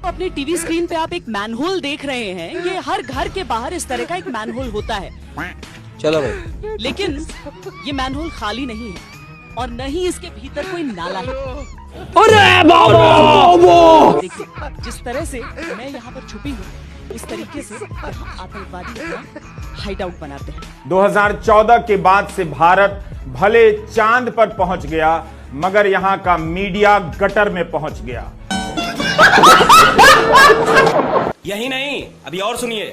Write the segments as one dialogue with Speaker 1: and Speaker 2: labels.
Speaker 1: अपनी TV screen पे आप एक मैनहोल देख रहे हैं। ये हर घर के बाहर इस तरह का एक मैनहोल होता है।
Speaker 2: चलो भाई।
Speaker 1: लेकिन ये मैनहोल खाली नहीं है और न ही इसके भीतर कोई नाला है।
Speaker 2: अरे बाबा!
Speaker 1: देखिए, जिस तरह से मैं यहाँ पर छुपी हूँ, इस तरीके से आतंकवादी अपना हाइड आउट बनाते हैं।
Speaker 3: 2014 के बाद से भारत भले चांद पर पहुंच गया, मगर यहां का मीडिया गटर में पहुंच गया।
Speaker 2: यही नहीं, अभी और सुनिए।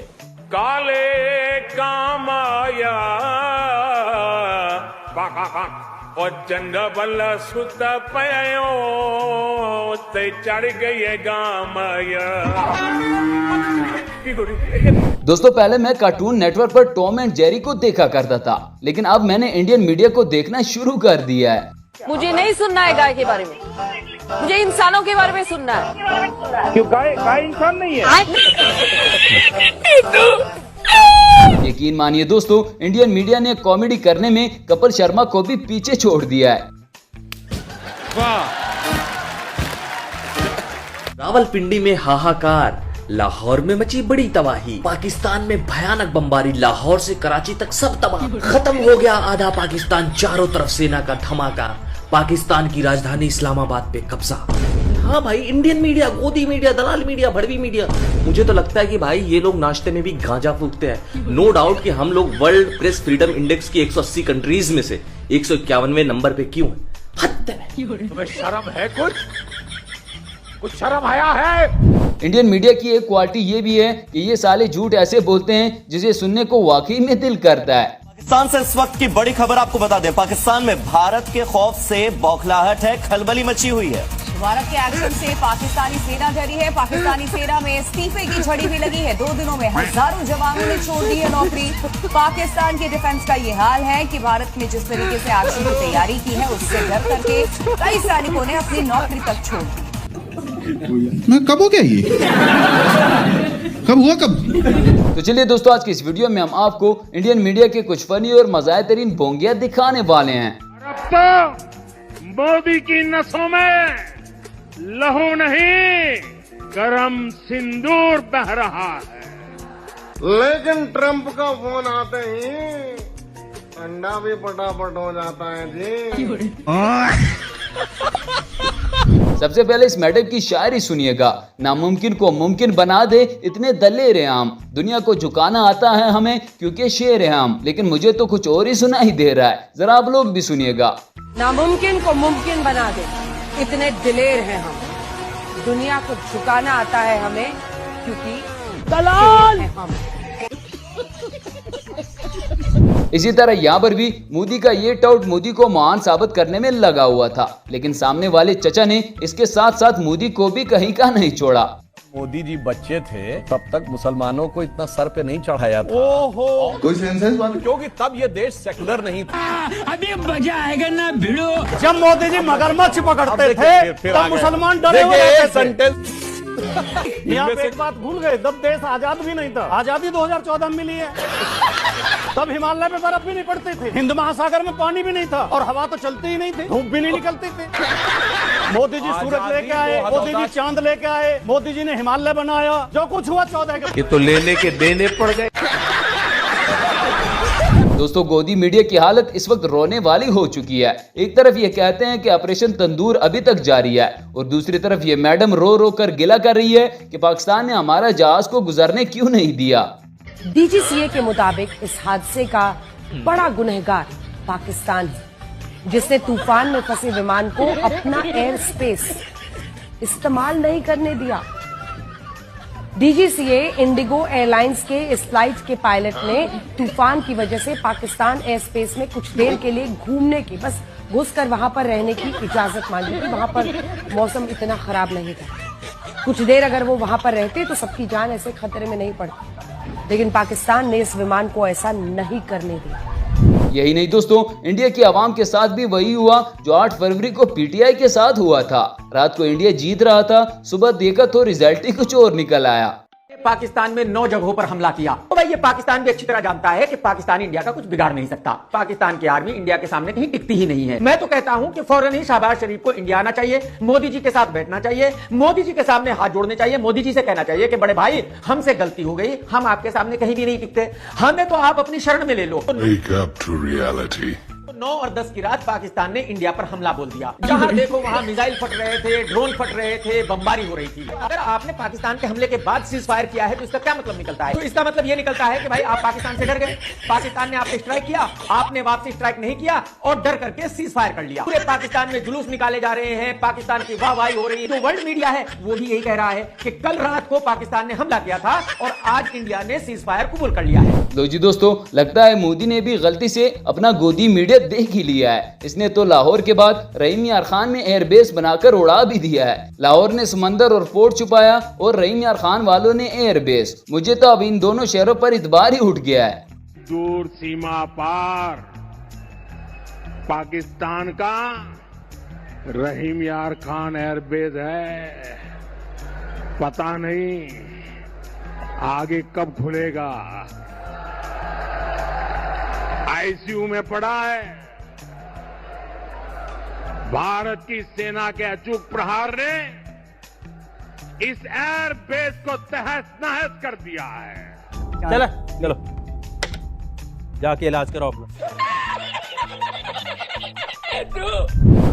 Speaker 3: काले कामाया और चंद्रबल सुत पयो ते चढ़ गई गामाया।
Speaker 4: दोस्तों, पहले मैं कार्टून नेटवर्क पर टॉम एंड जेरी को देखा करता था, लेकिन अब मैंने इंडियन मीडिया को देखना शुरू कर दिया है।
Speaker 5: मुझे नहीं सुनना है गाय के बारे में, मुझे इंसानों के बारे में सुनना है।
Speaker 3: क्यों गाय इंसान नहीं है?
Speaker 4: यकीन मानिए दोस्तों, इंडियन मीडिया ने कॉमेडी करने में कपिल शर्मा को भी पीछे छोड़ दिया है।
Speaker 6: रावलपिंडी में हाहाकार, लाहौर में मची बड़ी तबाही, पाकिस्तान में भयानक बमबारी, लाहौर से कराची तक सब तबाह, खत्म हो गया आधा पाकिस्तान, चारों तरफ सेना का धमाका, पाकिस्तान की राजधानी इस्लामाबाद पे कब्जा। हाँ भाई, इंडियन मीडिया, गोदी मीडिया, दलाल मीडिया, भड़वी मीडिया। मुझे तो लगता है कि भाई ये लोग नाश्ते में भी गांजा फूकते हैं। नो डाउट कि हम लोग वर्ल्ड प्रेस फ्रीडम इंडेक्स की 180 कंट्रीज में से 151वें नंबर पे क्यों है?
Speaker 3: तुम्हें शर्म है? कुछ शर्म आया है?
Speaker 4: इंडियन मीडिया की एक क्वालिटी ये भी है कि ये साले झूठ ऐसे बोलते हैं जिसे सुनने को वाकई में दिल करता है।
Speaker 7: पाकिस्तान से इस वक्त की बड़ी खबर आपको बता दें, पाकिस्तान में भारत के खौफ से बौखलाहट है, खलबली मची हुई है।
Speaker 5: भारत के एक्शन से पाकिस्तानी सेना डरी है। पाकिस्तानी सेना में इस्तीफे की झड़ी भी लगी है। 2 दिनों में हजारों जवानों ने छोड़ दी है नौकरी। पाकिस्तान के डिफेंस का ये हाल है कि भारत ने जिस तरीके से एक्शन की तैयारी की है, उससे डर करके कई सैनिकों ने अपनी नौकरी तक छोड़ दी।
Speaker 8: मैं कब हो गया ये? कब हुआ कब?
Speaker 4: तो चलिए दोस्तों, आज की इस वीडियो में हम आपको इंडियन मीडिया के कुछ फनी और मज़ाहिर भोंगिया दिखाने वाले हैं।
Speaker 3: मोदी की नसों में लहू नहीं, गरम सिंदूर बह रहा है।
Speaker 9: लेकिन ट्रंप का फोन आते ही अंडा भी फटाफट हो जाता है जी।
Speaker 4: सबसे पहले इस मैटर की शायरी सुनिएगा। नामुमकिन को मुमकिन बना दे, इतने दलेर हैं हम, दुनिया को झुकाना आता है हमें क्योंकि शेर हैं हम। लेकिन मुझे तो कुछ और ही सुनाई दे रहा है, जरा आप लोग भी सुनिएगा।
Speaker 5: नामुमकिन को मुमकिन बना दे, इतने दिलेर हैं हम, दुनिया को झुकाना आता है हमें क्योंकि दलाल हैं हम।
Speaker 4: इसी तरह यहाँ पर भी मोदी का ये टाउट मोदी को महान साबित करने में लगा हुआ था, लेकिन सामने वाले चचा ने इसके साथ साथ मोदी को भी कहीं का नहीं छोड़ा।
Speaker 10: मोदी जी बच्चे थे तब तक मुसलमानों को इतना सर पे नहीं चढ़ाया था।
Speaker 8: ओहो, कोई सेंसेस बात?
Speaker 10: क्योंकि तब ये देश सेकुलर नहीं था।
Speaker 1: अभी मजा आएगा ना भिड़ो।
Speaker 3: जब मोदी जी मगरमच्छ पकड़ते थे तब मुसलमान डरे हुए रहते थे। यहाँ पे एक बात भूल गए, तब देश आजाद भी नहीं था। आजादी 2014 में मिली है। तब हिमालय में बर्फ भी नहीं पड़ती थी, हिंद महासागर में पानी भी नहीं था और हवा तो चलती ही नहीं थी, धूप भी नहीं निकलती थी। मोदी जी सूरज लेके आए, मोदी जी चांद लेके आए, मोदी जी ने हिमालय बनाया। जो कुछ हुआ 14 के,
Speaker 10: ये तो लेने के देने पड़ गए।
Speaker 4: दोस्तों, गोदी मीडिया की हालत इस वक्त रोने वाली हो चुकी है। एक तरफ ये कहते हैं कि ऑपरेशन तंदूर अभी तक जारी है और दूसरी तरफ ये मैडम रो रो कर गिला कर रही है कि पाकिस्तान ने हमारा जहाज को गुजरने क्यों नहीं दिया।
Speaker 5: डीजीसीए के मुताबिक इस हादसे का बड़ा गुनहगार पाकिस्तान है, जिसने तूफान में फंसे विमान को अपना एयर स्पेस इस्तेमाल नहीं करने दिया। डीजीसीए इंडिगो एयरलाइंस के इस फ्लाइट के पायलट ने तूफान की वजह से पाकिस्तान एयर स्पेस में कुछ देर के लिए घूमने की, बस घुसकर वहां पर रहने की इजाजत मांगी थी। वहां पर मौसम इतना खराब नहीं था, कुछ देर अगर वो वहां पर रहते तो सबकी जान ऐसे खतरे में नहीं पड़ती, लेकिन पाकिस्तान ने इस विमान को ऐसा नहीं करने दिया।
Speaker 4: यही नहीं दोस्तों, इंडिया की आवाम के साथ भी वही हुआ जो 8 फरवरी को पीटीआई के साथ हुआ था। रात को इंडिया जीत रहा था, सुबह देखा तो रिजल्ट ही कुछ और निकल आया।
Speaker 11: पाकिस्तान में 9 जगहों पर हमला किया। तो भाई ये पाकिस्तान भी अच्छी तरह जानता है कि पाकिस्तान इंडिया का कुछ बिगाड़ नहीं सकता। पाकिस्तान की आर्मी इंडिया के सामने कहीं टिकती ही नहीं है। मैं तो कहता हूं कि फौरन ही शहबाज शरीफ को इंडिया आना चाहिए, मोदी जी के साथ बैठना चाहिए, मोदी जी के सामने हाथ जोड़ने चाहिए, मोदी जी से कहना चाहिए कि बड़े भाई हमसे गलती हो गई, हम आपके सामने कहीं भी नहीं टिकते, हमें तो आप अपनी शरण में ले लो। 9 और 10 की रात पाकिस्तान ने इंडिया पर हमला बोल दिया। जहां देखो वहां मिसाइल फट रहे थे, ड्रोन फट रहे थे, बमबारी हो रही थी। अगर आपने पाकिस्तान के हमले के बाद सीज फायर किया है तो इसका क्या मतलब निकलता है? तो इसका मतलब यह निकलता है कि भाई आप पाकिस्तान से डर गए, पाकिस्तान ने आप पे स्ट्राइक किया, आपने वापसी स्ट्राइक नहीं किया और डर करके सीज फायर कर लिया। पूरे पाकिस्तान में जुलूस निकाले जा रहे हैं, पाकिस्तान की वाहवाही हो रही है। जो वर्ल्ड मीडिया है वो भी यही कह रहा है कि कल रात को पाकिस्तान ने हमला किया था और आज इंडिया ने सीज फायर कबूल कर लिया है।
Speaker 4: लो जी दोस्तों, लगता है मोदी ने भी गलती से अपना गोदी मीडिया देख ही लिया है। इसने तो लाहौर के बाद रहीम यार खान में एयरबेस बनाकर उड़ा भी दिया है। लाहौर ने समंदर और पोर्ट छुपाया और रहीम यार खान वालों ने एयरबेस। मुझे तो अब इन दोनों शहरों पर इतबार ही उठ गया है।
Speaker 9: दूर सीमा पार पाकिस्तान का रहीम यार खान एयरबेस है, पता नहीं आगे कब खुलेगा। आईसीयू में पड़ा है। भारत की सेना के अचूक प्रहार ने इस एयरबेस को तहस नहस कर दिया है।
Speaker 2: चलो जाके इलाज कराओ अपना।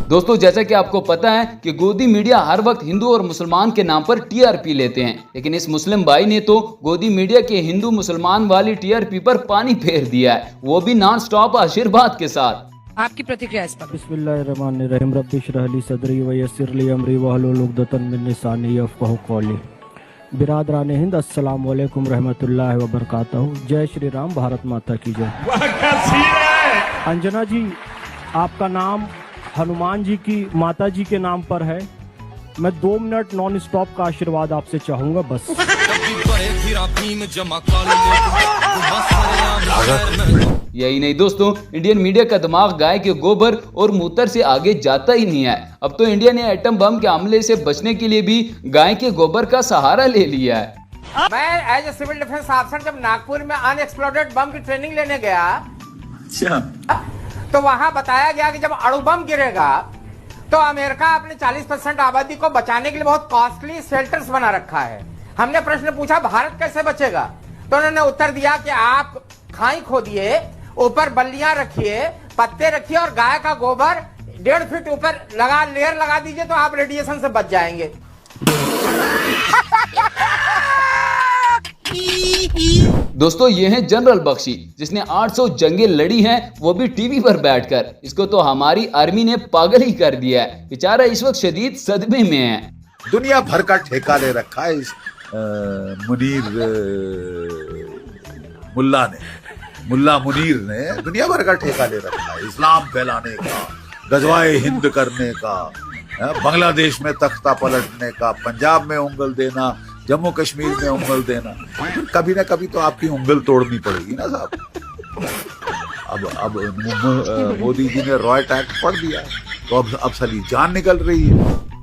Speaker 4: दोस्तों, जैसा कि आपको पता है कि गोदी मीडिया हर वक्त हिंदू और मुसलमान के नाम पर टीआरपी लेते हैं, लेकिन इस मुस्लिम भाई ने तो गोदी मीडिया के हिंदू मुसलमान वाली टीआरपी पर पानी फेर दिया है, वो भी नॉन स्टॉप आशीर्वाद के साथ।
Speaker 5: आपकी प्रतिक्रिया इस पर?
Speaker 3: बिस्मिल्लाहिर्रहमानिर्रहीम, रब्बि इश्रह ली सदरी व यस्सिर ली अमरी वहलुल उक़दतन मिन लिसानी यफ़क़हू क़ौली। बिरादरान हिंद, अस्सलाम वालेकुम रहमतुल्लाहि व बरकातहू। जय श्री राम, भारत माता की जय। अंजना जी, आपका नाम हनुमान जी की माता जी के नाम पर है। मैं 2 मिनट नॉन स्टॉप का आशीर्वाद आपसे चाहूंगा बस।
Speaker 4: यही नहीं दोस्तों, इंडियन मीडिया का दिमाग गाय के गोबर और मूत्र से आगे जाता ही नहीं है। अब तो इंडिया ने एटम बम के हमले से बचने के लिए भी गाय के गोबर का सहारा ले लिया है।
Speaker 11: मैं as a civil defence officer जब नागपुर में अनएक्सप्लोडेड बम की ट्रेनिंग लेने गया तो वहां बताया गया कि जब अणु बम गिरेगा तो अमेरिका अपने 40% आबादी को बचाने के लिए बहुत कॉस्टली शेल्टर्स बना रखा है। हमने प्रश्न पूछा भारत कैसे बचेगा, तो उन्होंने उत्तर दिया कि आप खाई खोदिए, ऊपर बल्लियां रखिए, पत्ते रखिए और गाय का गोबर 1.5 फीट ऊपर लेयर लगा दीजिए तो आप रेडिएशन से बच जाएंगे।
Speaker 4: दोस्तों, ये है जनरल बख्शी, जिसने 800 जंगें लड़ी हैं, वो भी टीवी पर बैठकर। इसको तो हमारी आर्मी ने पागल ही कर दिया है। बेचारा इस वक्त शदीद सदमे में है।
Speaker 12: दुनिया भर का ठेका ले रखा है इस मुल्ला मुनीर ने दुनिया भर का ठेका ले रखा है, इस्लाम फैलाने का, गजवाए हिंद करने का, बांग्लादेश में तख्ता पलटने का, पंजाब में उंगल देना, जम्मू कश्मीर में उंगल देना। कभी ना कभी तो आपकी उंगल तोड़नी पड़ेगी ना साहब। अब मोदी जी ने रॉय टैक्स पढ़ दिया तो अब साली जान निकल रही है।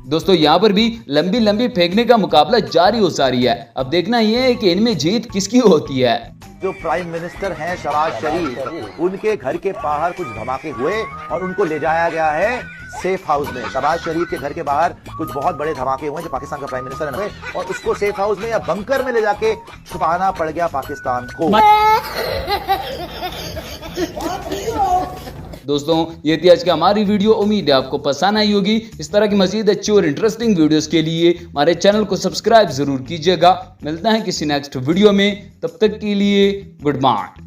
Speaker 4: दोस्तों, यहाँ पर भी लंबी लंबी फेंकने का मुकाबला जारी हो सारी है। अब देखना ये है कि इनमें जीत किसकी होती है।
Speaker 7: जो प्राइम मिनिस्टर हैं शहबाज शरीफ, उनके घर के बाहर कुछ धमाके हुए और उनको ले जाया गया है सेफ हाउस में। शहबाज शरीफ के घर के बाहर कुछ बहुत बड़े धमाके हुए जो पाकिस्तान का प्राइम मिनिस्टर है, और उसको सेफ हाउस में या बंकर में ले जाके छुपाना पड़ गया पाकिस्तान को।
Speaker 4: दोस्तों, ये थी आज की हमारी वीडियो। उम्मीद है आपको पसंद आई होगी। इस तरह की मजीद अच्छी और इंटरेस्टिंग वीडियोस के लिए हमारे चैनल को सब्सक्राइब जरूर कीजिएगा। मिलते हैं किसी नेक्स्ट वीडियो में, तब तक के लिए गुड बाय।